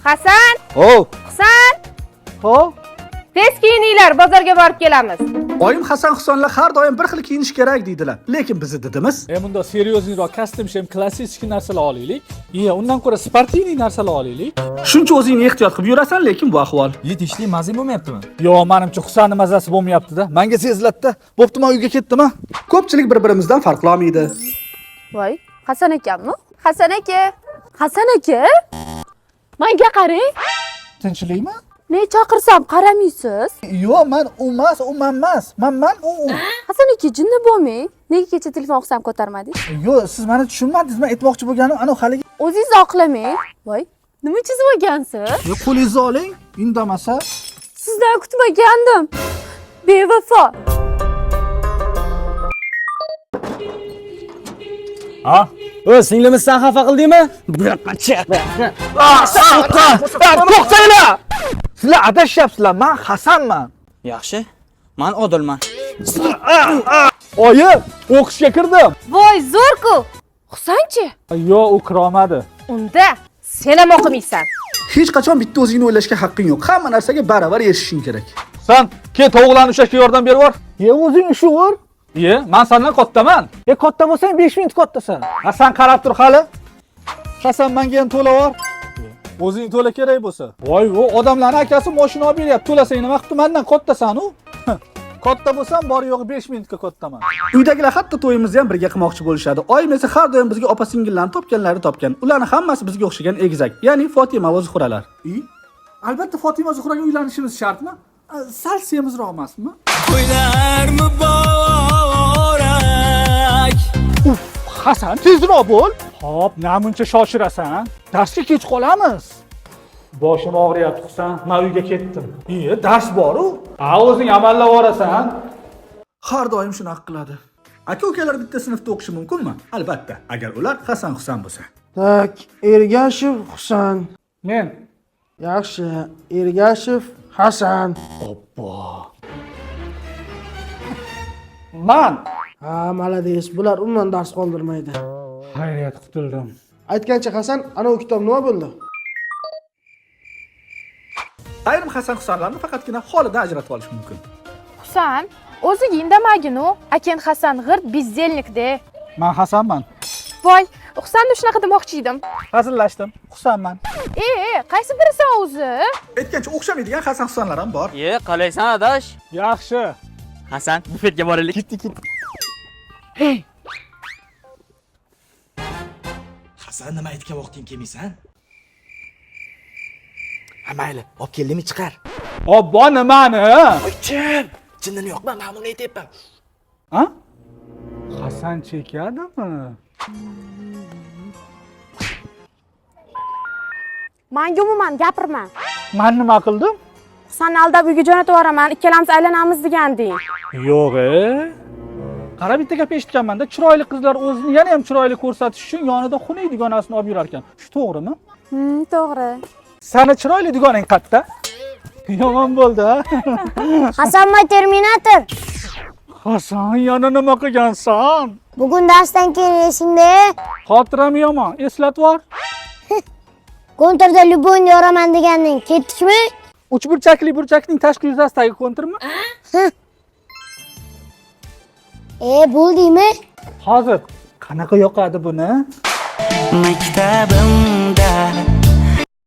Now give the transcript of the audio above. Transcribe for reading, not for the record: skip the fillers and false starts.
Hasan! O, Husan! ho. Tez kiyininglar, bozorga borib kelamiz. Oyim Hasan Husanlar har doim bir xil kiyinish kerak deydilar. Lekin bizni dedimiz. Bunda seryozniyroq kostyum ham klassik narsalar olaylik. Undan ko'ra sportivniy narsalar olaylik. Shuncha o'zingni ehtiyot qilib yurasan, lekin bu ahvol. Yetishli mazza bo'lmayaptimi? Yo'q, menimcha Husanning mazasi bo'lmayapti-da. Menga seziladi-da. Bo'pti, men uyga ketdim-a. Ko'pchilik bir-birimizdan farqlanmaydi. Voy, Hasan akammi? Hasan aka. Hasan aka? Menga qarang. Tinchlikmi? Ne chaqirsam qaramaysiz? Yo'q, men emas. Men u. Hasan aka, jinni bo'lmang. Nega kecha telefon qilsam ko'tarmadingiz? Yo'q, siz meni tushunmadingiz. Men aytmoqchi bo'lganim ana haligi. O'zingiz oqlamang. Voy, nima chizib olgansiz? Qo'lingizni oling, indamasa. Sizdan kutmagandim. Bevafo. Ha? Singlimiz sen xafa qildingmi? Bu yoqqa chiq. To'xtanglar! Sizlar adashyapsizlar. Men Hasanman. Yaxshi. Men Odilman. Oyi, o'qishga kirdim. Voy, zo'r-ku. Husanchi? Yo'q, u kirolmadi. Unda sen ham o'qimaysan. Hech qachon bitta o'zingni o'ylashga haqqing yo'q. Hamma narsaga baravar erishishing kerak. Sen ket o'g'lanni ushlashga yordam berib yubor. O'zing shu ur. Men sendan kattaman. Katta bo'lsang 5 minut kattasan. Sen qarab tur hali. Hasan menga ham to'lab yubor. O'zing to'la kerak bo'lsa. Voy, u odamlarning akasi mashina olib beryapti. To'lasang nima qilibdi? Mendan kattasan u. Katta bo'lsam, bor yo'g'i 5 minutga kattaman. Uydagilar hatto to'yimizni ham birga qilmoqchi bo'lishadi. Oyim esa har doim bizga opa-singillarni topganlari topgan. Ularning hammasi bizga o'xshagan egizak, ya'ni Fotima va Zuhralar. Albatta Fotima Zuhraga uylanishimiz shartmi? Sal semizroq emasmi? To'ylar muborak. Hasan, tezroq bo'l. Xo'p, namuncha shoshirasan? Darsga kech qolamiz. Boshim og'riyapti, Husan. Men uyga ketdim. Dars bor-ku. O'zing amallab borasan. Har doim shunaqa qiladi. Aka-ukalar bitta sinfda o'qishi mumkinmi? Albatta, agar ular Hasan Husan bo'lsa. Tak, Ergashev Husan. Men. Yaxshi, Ergashev Hasan. Man. Ha, malades. Bular umuman dars qoldirmaydi. Xayriyat, qutuldim. Aytgancha Hasan, ana u kitob nima bo'ldi? Ayrim Hasan Husanlarni faqatgina holidan ajratib olish mumkin. Husan, o'zing indamagin-u. Aken Hasan g'irt bizzelnikda. Men Hasanman. Voy, Husanni shunaqa demoqchi edim. Hazillashdim. Husanman. Qaysi birisan o'zi? Aytgancha o'xshamaydigan Hasan Husanlar ham bor. Qalaysan adash? Yaxshi. Hasan, bufetga boraylik. Ketdik. Hasan, nima aytgan vaqting kelmaysan? Ha, mayli, olib keldingmi chiqar. Obbo, nimani? Oychim, jinnini yo'qman, men buni aytyapman. Ha? Hasan chekadimi? Menga umuman gapirma. Men nima qildim? Husanni aldab uyga jo'natib yuboraman. Ikkalamiz aylanamiz deganding. Yo'q. Qara, bitta gap eshitganman-da, chiroyli qizlar o'zini yana ham chiroyli ko'rsatish uchun yonida xunuk dugonasini olib yurar ekan. Shu to'g'rimi? To'g'ri. Sani chiroyli dugonang qayerda? Yomon bo'ldi, ha? Hasanma Terminator. Hasan, yana nima qilgansan? Bugun darsdan keyin esingda. Xotiram yomon, eslatib yubor. Kontrda Lyubon yoraman deganing ketdikmi? Uchburchakli burchakning tashqi yuzasidagi konturmi? Bo'ldingmi? Hozir qanaqa yoqadi buni? Maktabimda